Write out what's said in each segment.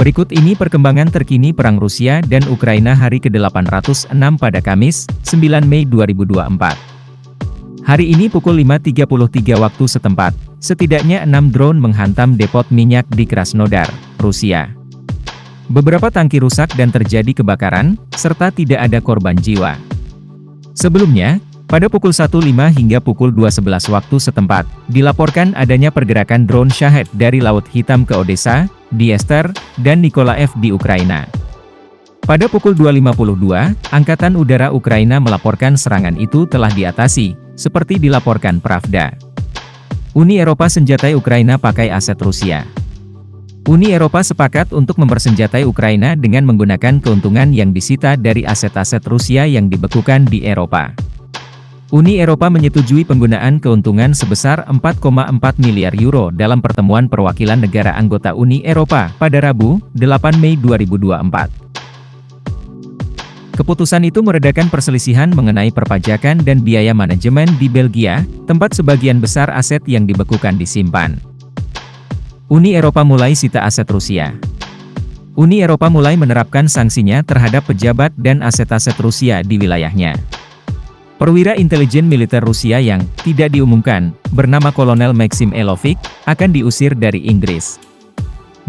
Berikut ini perkembangan terkini Perang Rusia dan Ukraina hari ke-806 pada Kamis, 9 Mei 2024. Hari ini pukul 5.33 waktu setempat, setidaknya 6 drone menghantam depot minyak di Krasnodar, Rusia. Beberapa tangki rusak dan terjadi kebakaran, serta tidak ada korban jiwa. Sebelumnya, pada pukul 1.05 hingga pukul 2.11 waktu setempat, dilaporkan adanya pergerakan drone Shahed dari Laut Hitam ke Odessa, Dniester, dan Nikolaev di Ukraina. Pada pukul 2.52, Angkatan Udara Ukraina melaporkan serangan itu telah diatasi, seperti dilaporkan Pravda. Uni Eropa senjatai Ukraina pakai aset Rusia. Uni Eropa sepakat untuk mempersenjatai Ukraina dengan menggunakan keuntungan yang disita dari aset-aset Rusia yang dibekukan di Eropa. Uni Eropa menyetujui penggunaan keuntungan sebesar 4,4 miliar euro dalam pertemuan perwakilan negara anggota Uni Eropa pada Rabu, 8 Mei 2024. Keputusan itu meredakan perselisihan mengenai perpajakan dan biaya manajemen di Belgia, tempat sebagian besar aset yang dibekukan disimpan. Uni Eropa mulai sita aset Rusia. Uni Eropa mulai menerapkan sanksinya terhadap pejabat dan aset-aset Rusia di wilayahnya. Perwira intelijen militer Rusia yang tidak diumumkan, bernama Kolonel Maxim Elovic, akan diusir dari Inggris.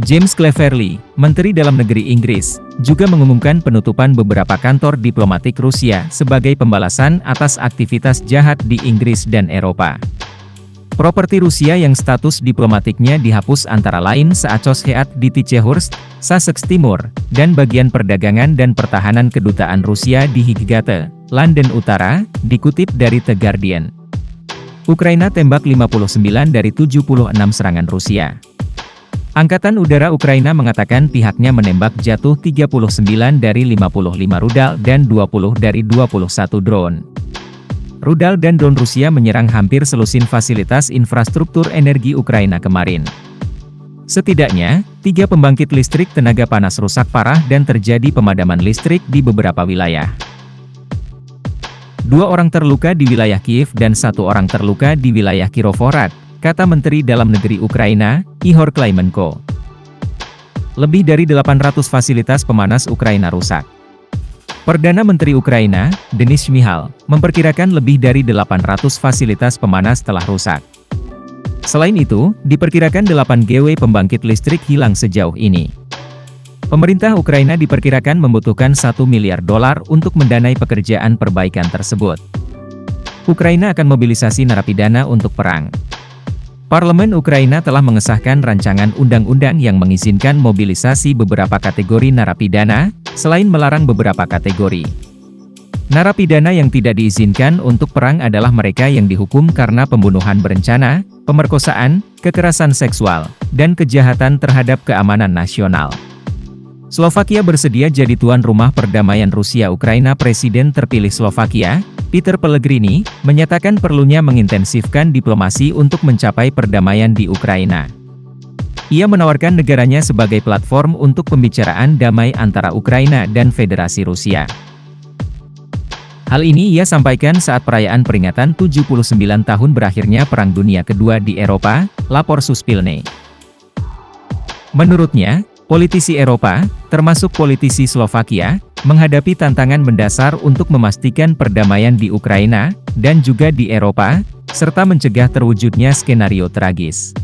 James Cleverly, Menteri Dalam Negeri Inggris, juga mengumumkan penutupan beberapa kantor diplomatik Rusia sebagai pembalasan atas aktivitas jahat di Inggris dan Eropa. Properti Rusia yang status diplomatiknya dihapus antara lain Seachos Heat di Tychehurst, Sussex Timur, dan bagian perdagangan dan pertahanan kedutaan Rusia di Higgate, London Utara, dikutip dari The Guardian. Ukraina tembak 59 dari 76 serangan Rusia. Angkatan Udara Ukraina mengatakan pihaknya menembak jatuh 39 dari 55 rudal dan 20 dari 21 drone. Rudal dan drone Rusia menyerang hampir selusin fasilitas infrastruktur energi Ukraina kemarin. Setidaknya, 3 pembangkit listrik tenaga panas rusak parah dan terjadi pemadaman listrik di beberapa wilayah. 2 orang terluka di wilayah Kiev dan 1 orang terluka di wilayah Kirovohrad, kata Menteri Dalam Negeri Ukraina, Ihor Klimenko. Lebih dari 800 fasilitas pemanas Ukraina rusak. Perdana Menteri Ukraina, Denis Shmyhal, memperkirakan lebih dari 800 fasilitas pemanas telah rusak. Selain itu, diperkirakan 8 GW pembangkit listrik hilang sejauh ini. Pemerintah Ukraina diperkirakan membutuhkan $1 miliar untuk mendanai pekerjaan perbaikan tersebut. Ukraina akan mobilisasi narapidana untuk perang. Parlemen Ukraina telah mengesahkan rancangan undang-undang yang mengizinkan mobilisasi beberapa kategori narapidana, selain melarang beberapa kategori. Narapidana yang tidak diizinkan untuk perang adalah mereka yang dihukum karena pembunuhan berencana, pemerkosaan, kekerasan seksual, dan kejahatan terhadap keamanan nasional. Slovakia bersedia jadi tuan rumah perdamaian Rusia-Ukraina. Presiden terpilih Slovakia, Peter Pellegrini, menyatakan perlunya mengintensifkan diplomasi untuk mencapai perdamaian di Ukraina. Ia menawarkan negaranya sebagai platform untuk pembicaraan damai antara Ukraina dan Federasi Rusia. Hal ini ia sampaikan saat perayaan peringatan 79 tahun berakhirnya Perang Dunia Kedua di Eropa, lapor Suspilne. Menurutnya, politisi Eropa, termasuk politisi Slovakia, menghadapi tantangan mendasar untuk memastikan perdamaian di Ukraina, dan juga di Eropa, serta mencegah terwujudnya skenario tragis.